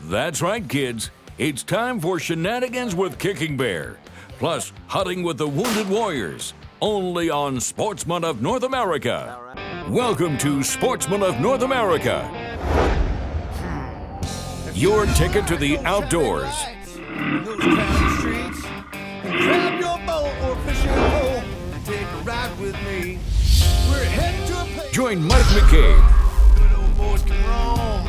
That's right, kids. It's time for Shenanigans with Kicking Bear, plus Hunting with the Wounded Warriors, only on Sportsman of North America. Welcome to Sportsman of North America, your ticket to the outdoors. Those crowded streets, grab your boat or fishing pole and take a ride with me. We're heading to a place Join Mike McCabe, good old boys can roam.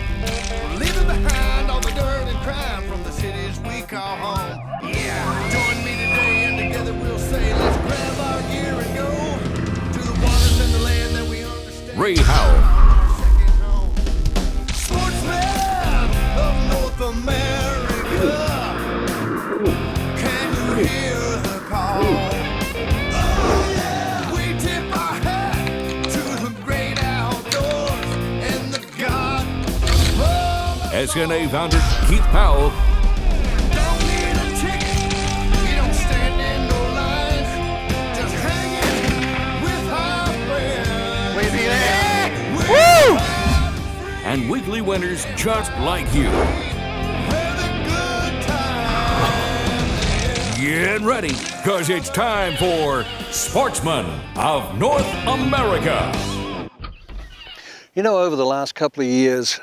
We're leaving behind all the dirt and crime from the cities we call home. Yeah, join me today and together we'll say, let's grab our gear and go to the waters and the land that we understand. Ray Howell, Second home. Sportsman of North America. Can you hear the call? Oh yeah, we tip our hat to the great outdoors and the God of SNA founder Keith Powell, don't need a ticket, we don't stand in no lines, just hanging with our friends. Wavy there. Woo! and weekly winners just like you. Where the good times. Get ready, because it's time for Sportsman of North America. You know, over the last couple of years,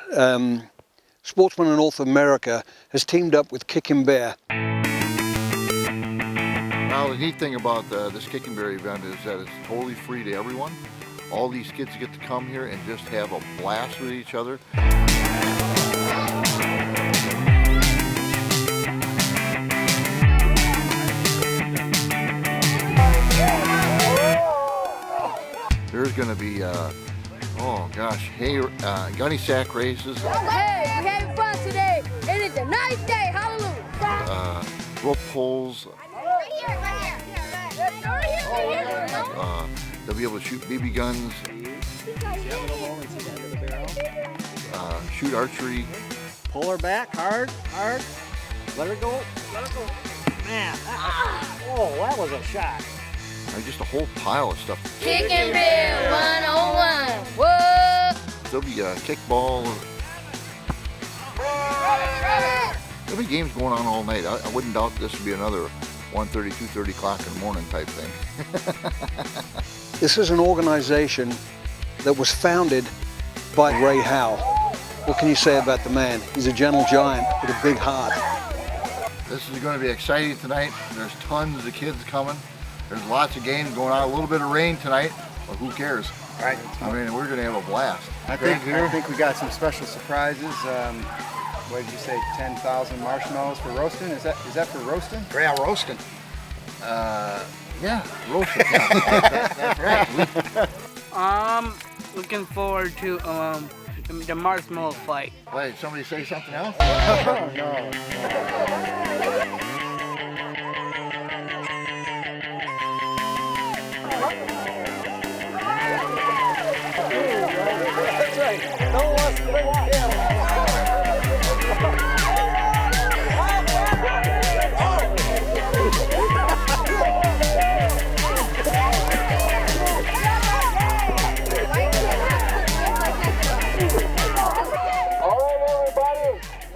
Sportsman of North America has teamed up with Kicking Bear. Now, the neat thing about this Kicking Bear event is that it's totally free to everyone. All these kids get to come here and just have a blast with each other. There's going to be, oh gosh, gunny sack races, Hey, we having fun today. It is a nice day. Hallelujah. rope pulls. Right here, right here. They'll be able to shoot BB guns, shoot archery. Pull her back, hard. Let her go. Man, that was a shot. Just a whole pile of stuff. Kicking Bear 101. Whoa. There'll be kickball. There'll be games going on all night. I wouldn't doubt this would be another 1:30, 2:30 o'clock in the morning type thing. This is an organization that was founded by Ray Howell. What can you say about the man? He's a gentle giant with a big heart. This is going to be exciting tonight. There's tons of kids coming. There's lots of games going on. A little bit of rain tonight, but who cares? Right. I mean, we're going to have a blast. I think we got some special surprises. What did you say? 10,000 marshmallows for roasting? Is that for roasting? Yeah, roasting. Yeah, roasting. Yeah. That's right. Looking forward to the marshmallow fight. Wait, somebody say something else?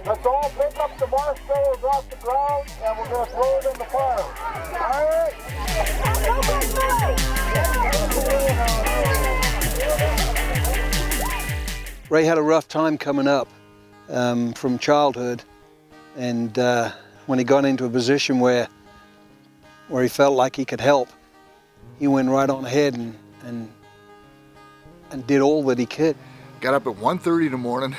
Let's all pick up the marshmallows off the ground and we're going to throw it in the fire. All right? Ray had a rough time coming up from childhood, and when he got into a position where he felt like he could help, he went right on ahead and did all that he could. Got up at 1:30 in the morning,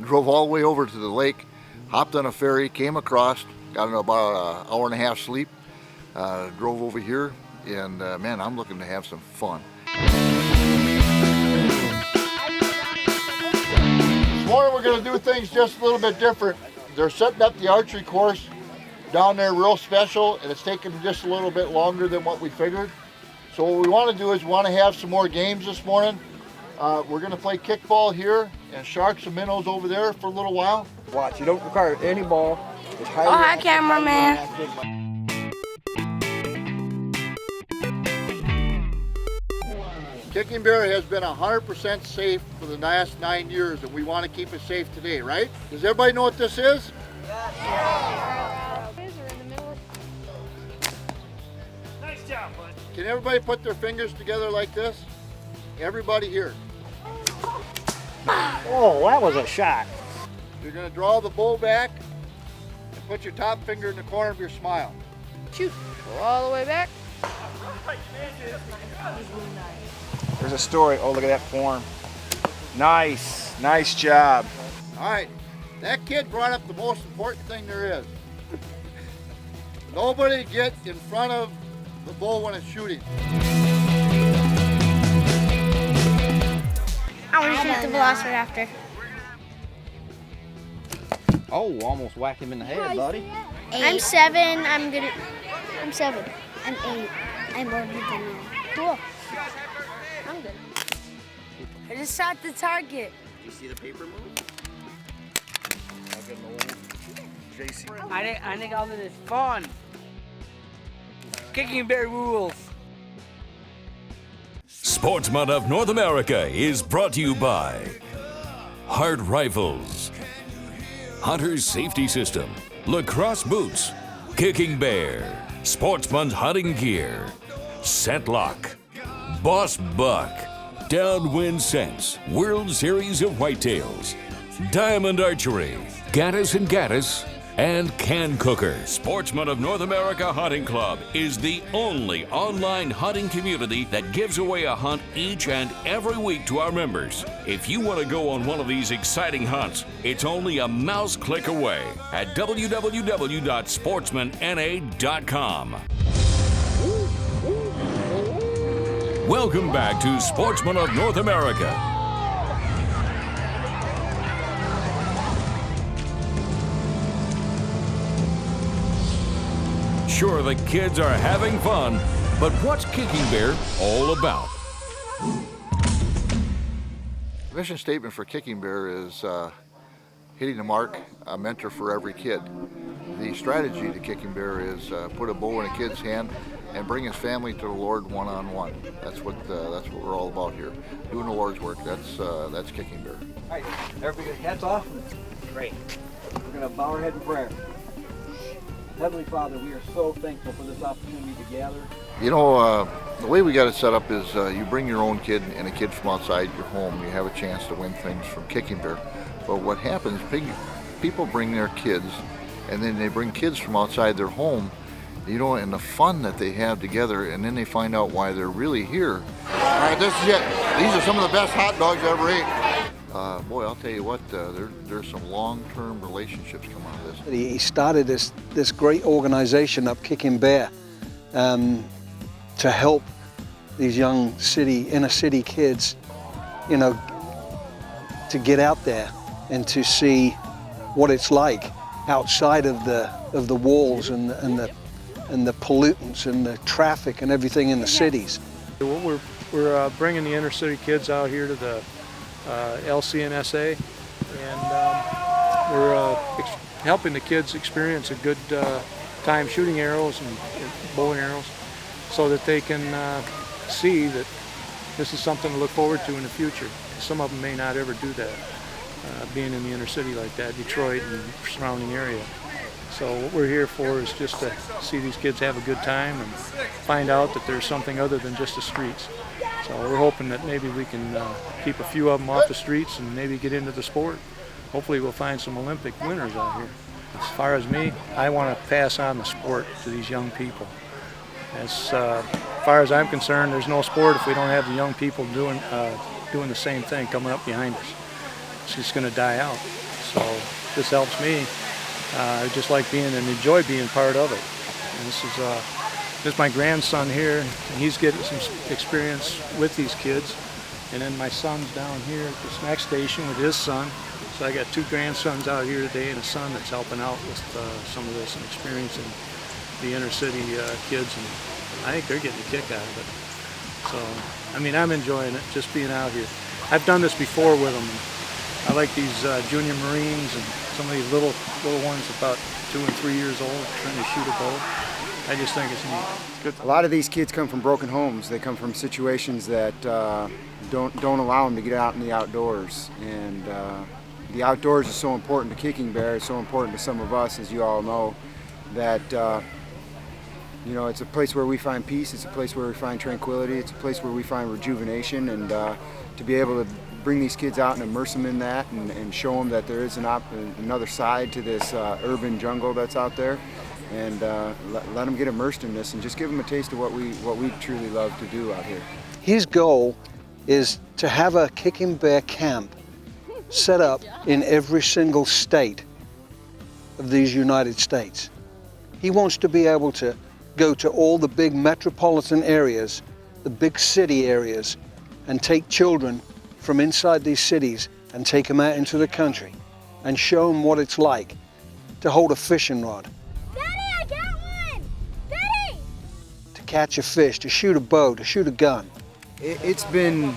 drove all the way over to the lake, hopped on a ferry, came across, got about an hour and a half sleep, drove over here, and man, I'm looking to have some fun. This morning we're going to do things just a little bit different. They're setting up the archery course down there real special, and it's taking just a little bit longer than what we figured. So what we want to do is we want to have some more games this morning. We're going to play kickball here and sharks and minnows over there for a little while. Watch, you don't require any ball. It's highly hi, cameraman. Kicking Bear has been 100% safe for the last 9 years, and we want to keep it safe today, right? Does everybody know what this is? Nice job, bud. Can everybody put their fingers together like this? Everybody here. Oh, that was a shot. You're going to draw the bow back and put your top finger in the corner of your smile. Shoot. Go all the way back. There's a story. Oh, look at that form. Nice. Nice job. All right, that kid brought up the most important thing there is. Nobody get in front of the bull when it's shooting. I want to shoot the velociraptor. Oh, almost whacked him in the head, buddy. I'm 7. I'm 7. I'm 8. I'm older than you. Cool. I'm good. I just shot the target. Did you see the paper move? Like an old JC. I think all of this is fun. Kicking Bear rules. Sportsman of North America is brought to you by Hard Rifles, Hunter's Safety System, Lacrosse Boots, Kicking Bear, Sportsman's Hunting Gear, Scentlock, Boss Buck, Downwind Scents, World Series of Whitetails, Diamond Archery, Gaddis and Gaddis, and Can Cooker. Sportsman of North America Hunting Club is the only online hunting community that gives away a hunt each and every week to our members. If you want to go on one of these exciting hunts, it's only a mouse click away at www.sportsmanna.com. Welcome back to Sportsman of North America. Sure, the kids are having fun, but what's Kicking Bear all about? The mission statement for Kicking Bear is hitting the mark, a mentor for every kid. The strategy to Kicking Bear is put a bow in a kid's hand and bring his family to the Lord one-on-one. That's what we're all about here. Doing the Lord's work. That's Kicking Bear. All right, everybody get heads off. Great. We're going to bow our head in prayer. Heavenly Father, we are so thankful for this opportunity to gather. You know, the way we got it set up is you bring your own kid and a kid from outside your home. You have a chance to win things from Kicking Bear. But what happens, people bring their kids, and then they bring kids from outside their home, you know, and the fun that they have together, and then they find out why they're really here. All right, this is it. These are some of the best hot dogs I ever ate. Boy, I'll tell you what, there's some long-term relationships come out of this. He started this great organization up Kicking Bear to help these young inner city kids, you know, to get out there and to see what it's like outside of the walls and the pollutants and the traffic and everything in the cities. We're bringing the inner city kids out here to the LCNSA, and we're helping the kids experience a good time shooting arrows and bow and arrows, so that they can see that this is something to look forward to in the future. Some of them may not ever do that, being in the inner city like that, Detroit and surrounding area. So what we're here for is just to see these kids have a good time and find out that there's something other than just the streets. So we're hoping that maybe we can keep a few of them off the streets and maybe get into the sport. Hopefully we'll find some Olympic winners out here. As far as me, I want to pass on the sport to these young people. As far as I'm concerned, there's no sport if we don't have the young people doing the same thing coming up behind us. It's just going to die out. So this helps me. I just like being and enjoy being part of it. And this is my grandson here, and he's getting some experience with these kids. And then my son's down here at this next station with his son. So I got two grandsons out here today and a son that's helping out with some of this and experiencing the inner city kids. And I think they're getting a kick out of it. So, I mean, I'm enjoying it, just being out here. I've done this before with them. I like these junior Marines and some of these little ones about 2 and 3 years old trying to shoot a bow. I just think it's neat. Good. A lot of these kids come from broken homes. They come from situations that don't allow them to get out in the outdoors. And the outdoors is so important to Kicking Bear. It's so important to some of us, as you all know, that you know, it's a place where we find peace. It's a place where we find tranquility. It's a place where we find rejuvenation. And to be able to bring these kids out and immerse them in that, and show them that there is another side to this urban jungle that's out there. And let them get immersed in this and just give them a taste of what we truly love to do out here. His goal is to have a Kicking Bear camp set up in every single state of these United States. He wants to be able to go to all the big metropolitan areas, the big city areas, and take children from inside these cities and take them out into the country and show them what it's like to hold a fishing rod, catch a fish, to shoot a bow, to shoot a gun. It's been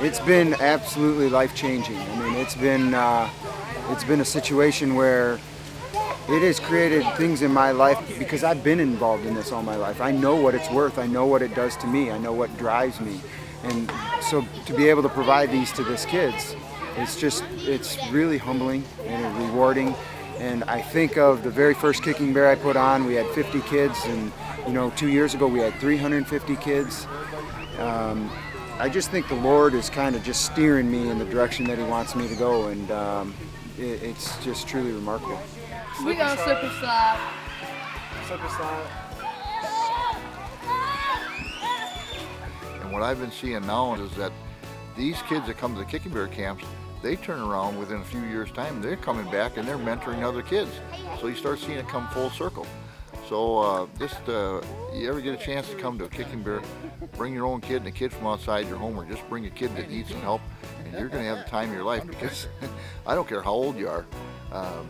absolutely life-changing. I mean, it's been a situation where it has created things in my life because I've been involved in this all my life. I know what it's worth. I know what it does to me. I know what drives me. And so to be able to provide these to these kids, it's really humbling and rewarding. And I think of the very first Kicking Bear I put on, we had 50 kids, and 2 years ago we had 350 kids. I just think the Lord is kind of just steering me in the direction that He wants me to go, and it's just truly remarkable. We got a slip and slide. Slip and slide. And what I've been seeing now is that these kids that come to the Kicking Bear camps, they turn around within a few years' time, they're coming back and they're mentoring other kids. So you start seeing it come full circle. So you ever get a chance to come to a Kicking Bear, bring your own kid and a kid from outside your home, or just bring a kid that needs some help, and you're going to have the time of your life, because I don't care how old you are.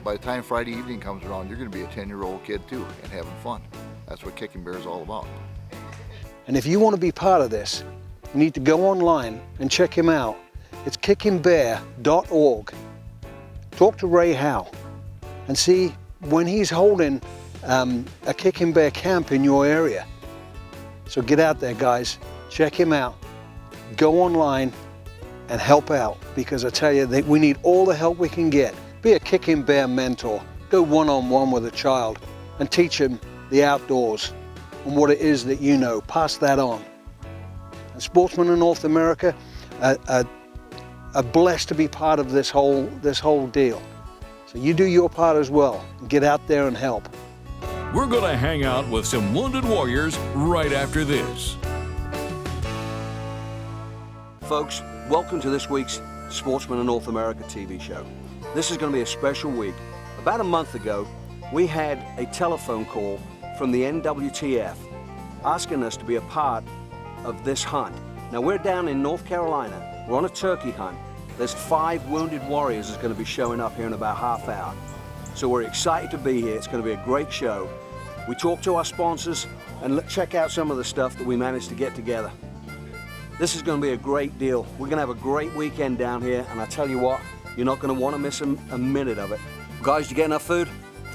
By the time Friday evening comes around, you're going to be a 10-year-old kid too, and having fun. That's what Kicking Bear is all about. And if you want to be part of this, you need to go online and check him out. It's kickingbear.org. Talk to Ray Howe and see when he's holding a Kicking Bear camp in your area. So get out there, guys. Check him out. Go online and help out, because I tell you that we need all the help we can get. Be a Kicking Bear mentor. Go one-on-one with a child and teach him the outdoors and what it is that you know. Pass that on. And Sportsmen of North America are blessed to be part of this whole deal. So you do your part as well. Get out there and help. We're going to hang out with some wounded warriors right after this. Folks, welcome to this week's Sportsmen of North America TV show. This is going to be a special week. About a month ago, we had a telephone call from the NWTF asking us to be a part of this hunt. Now, we're down in North Carolina. We're on a turkey hunt. There's 5 wounded warriors that's going to be showing up here in about half hour. So we're excited to be here. It's going to be a great show. We talked to our sponsors and check out some of the stuff that we managed to get together. This is going to be a great deal. We're going to have a great weekend down here, and I tell you what, you're not going to want to miss a minute of it. Guys, you get enough food?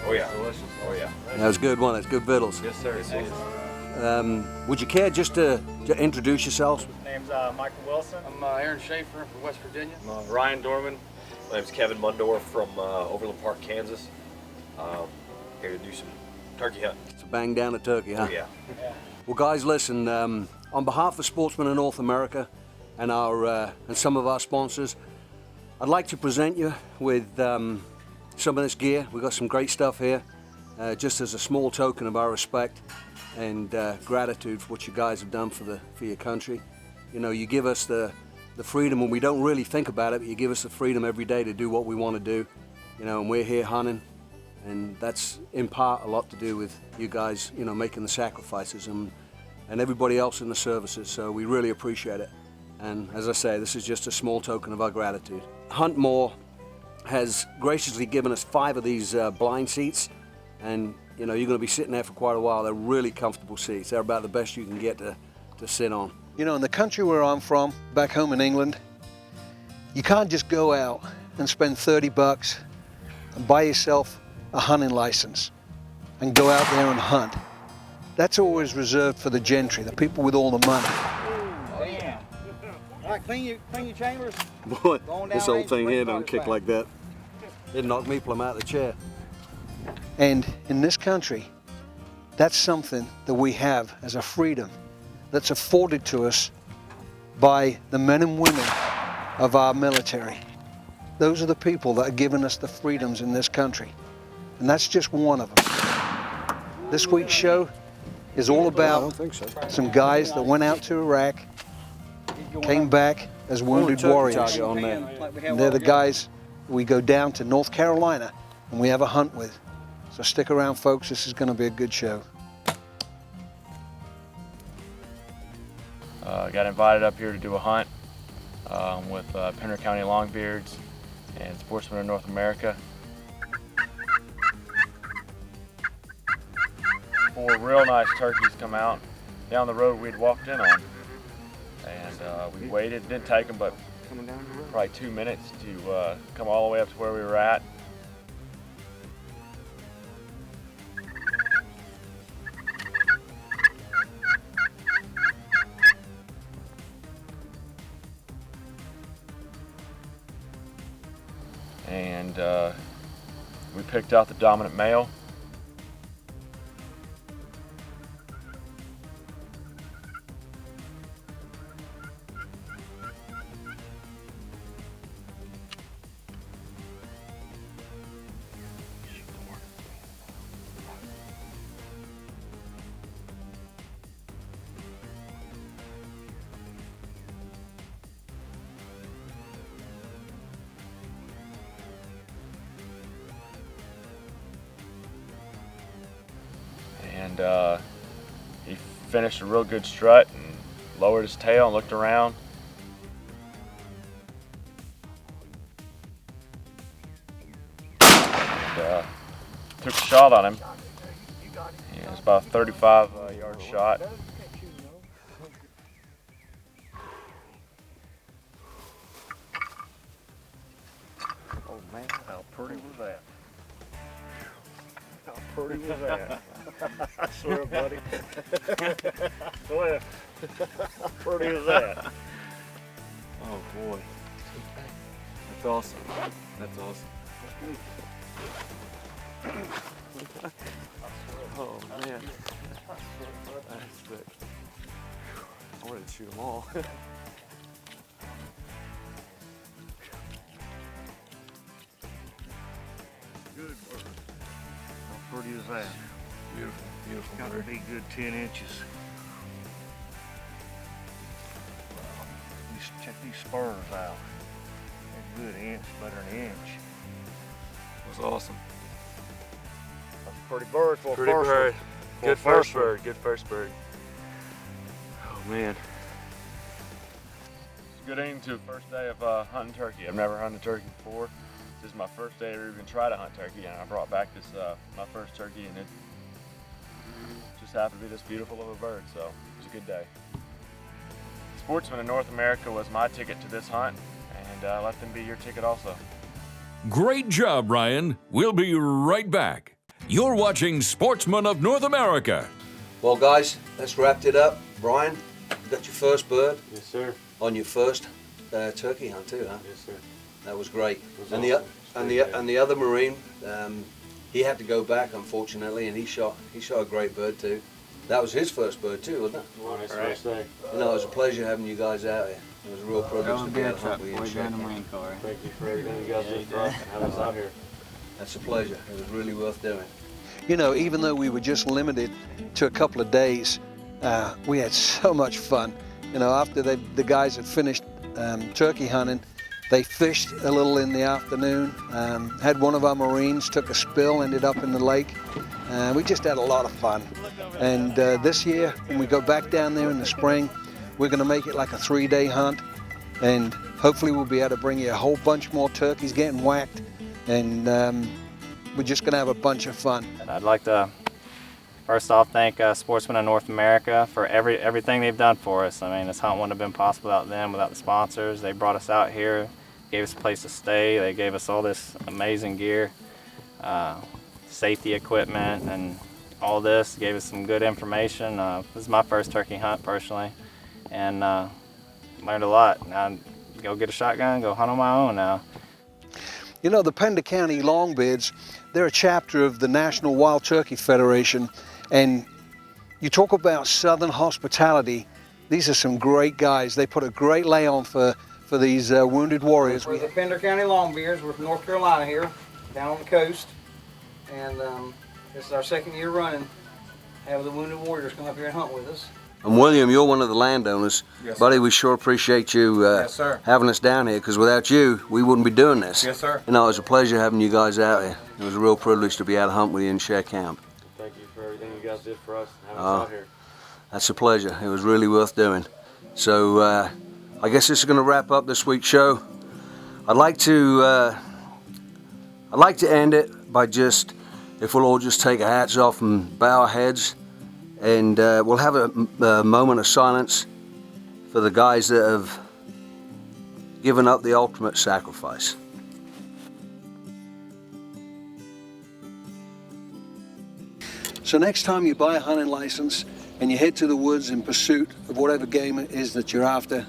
Oh yeah. Delicious. Oh yeah. That was good one. That's good vittles. Yes, sir. It is. Would you care just to introduce yourselves? My name's Michael Wilson. I'm Aaron Schaefer from West Virginia. I'm Ryan Dorman. My name's Kevin Mundorf from Overland Park, Kansas. Here to do some turkey hunting. To bang down a turkey, huh? Oh, yeah. Well, guys, listen. On behalf of Sportsmen of North America and some of our sponsors, I'd like to present you with some of this gear. We've got some great stuff here, just as a small token of our respect and gratitude for what you guys have done for your country. You know, you give us the freedom, and we don't really think about it, but you give us the freedom every day to do what we want to do. You know, and we're here hunting, and that's in part a lot to do with you guys, you know, making the sacrifices and everybody else in the services. So we really appreciate it. And as I say, this is just a small token of our gratitude. Hunt More has graciously given us 5 of these blind seats, and you know, you're going to be sitting there for quite a while. They're really comfortable seats. They're about the best you can get to sit on. You know, in the country where I'm from, back home in England, you can't just go out and spend $30 and buy yourself a hunting license and go out there and hunt. that's always reserved for the gentry, the people with all the money. All right, clean your chambers. Boy, this old thing here don't kick like that. It knocked me plumb out of the chair. And in this country, that's something that we have as a freedom that's afforded to us by the men and women of our military. Those are the people that are giving us the freedoms in this country. And that's just one of them. This week's show is all about some guys that went out to Iraq, came back as wounded warriors. And they're the guys we go down to North Carolina and we have a hunt with. So stick around, folks. This is going to be a good show. Got invited up here to do a hunt with Pender County Longbeards and Sportsmen of North America. 4 real nice turkeys come out down the road we'd walked in on. And we waited, didn't take them, but probably 2 minutes to come all the way up to where we were at. And we picked out the dominant male. And he finished a real good strut and lowered his tail and looked around. And, took a shot on him. It was about a 35-yard shot. Oh man, how pretty was that? How pretty was that? I swear, buddy. Go ahead. How pretty was that? Oh boy. That's awesome. That's awesome. Oh man. That's sick. I wanted to shoot them all. Good work. How pretty is that? Beautiful, beautiful. Got to be good 10 inches. Check these spurs out. They're good inch, better than an inch. That was awesome. That's a pretty bird for a first bird. Good first bird. Good first bird. Oh man. It's good evening to the first day of hunting turkey. I've never hunted turkey before. This is my first day to even try to hunt turkey, and I brought back this my first turkey, and it just happened to be this beautiful of a bird, so it was a good day. Sportsman of North America was my ticket to this hunt, and let them be your ticket also. Great job, Ryan. We'll be right back. You're watching Sportsman of North America. Well, guys, that's wrapped it up. Brian, you got your first bird? Yes, sir. On your first turkey hunt too, huh? Yes, sir. That was great. Was and awesome. the other Marine, he had to go back unfortunately, and he shot a great bird too. That was his first bird too, wasn't it? Well, nice first day. You know, it was a pleasure having you guys out here. It was a real privilege to be able to hunt with you. Thank you for everything you guys did for us and having us out here. That's a pleasure. It was really worth doing. You know, even though we were just limited to a couple of days, we had so much fun. You know, after the guys had finished turkey hunting, they fished a little in the afternoon, had one of our Marines, took a spill, ended up in the lake. We just had a lot of fun. And this year, when we go back down there in the spring, we're going to make it like a 3-day hunt. And hopefully we'll be able to bring you a whole bunch more turkeys getting whacked. And we're just going to have a bunch of fun. I'd like to first off thank Sportsmen of North America for everything they've done for us. I mean, this hunt wouldn't have been possible without them, without the sponsors. They brought us out here, gave us a place to stay. They gave us all this amazing gear, safety equipment, and all this, gave us some good information. This is my first turkey hunt personally, and learned a lot. Now go get a shotgun, go hunt on my own now. You know, the Pender County Longbeards, they're a chapter of the National Wild Turkey Federation, and you talk about Southern hospitality. These are some great guys. They put a great lay on for these wounded warriors. We're the Pender County Longbeards. We're from North Carolina here, down on the coast, and this is our second year running, having the wounded warriors come up here and hunt with us. And William, you're one of the landowners. Yes, buddy, we sure appreciate you Yes, sir. having us down here, because without you, we wouldn't be doing this. Yes, sir. You know, it was a pleasure having you guys out here. It was a real privilege to be out to hunt with you and share camp. Thank you for everything you guys did for us and having us out here. That's a pleasure. It was really worth doing. So I guess this is going to wrap up this week's show. I'd like to end it by just, if we'll all just take our hats off and bow our heads, and we'll have a moment of silence for the guys that have given up the ultimate sacrifice. So next time you buy a hunting license and you head to the woods in pursuit of whatever game it is that you're after,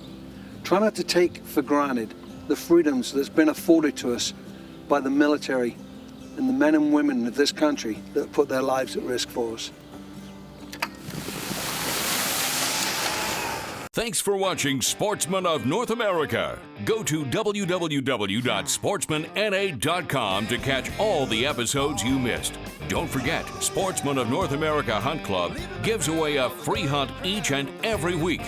try not to take for granted the freedoms that's been afforded to us by the military and the men and women of this country that put their lives at risk for us. Thanks for watching Sportsman of North America. Go to www.sportsmanna.com to catch all the episodes you missed. Don't forget, Sportsman of North America Hunt Club gives away a free hunt each and every week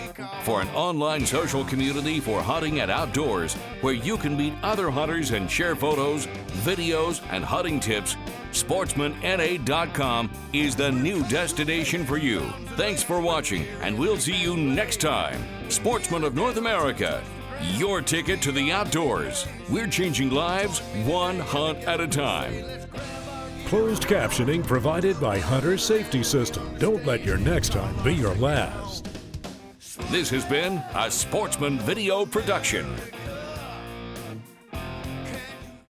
for an online social community for hunting and outdoors where you can meet other hunters and share photos, videos, and hunting tips. SportsmanNA.com is the new destination for you. Thanks for watching, and we'll see you next time. Sportsman of North America, your ticket to the outdoors. We're changing lives one hunt at a time. Closed captioning provided by Hunter Safety System. Don't let your next hunt be your last. This has been a Sportsman Video production.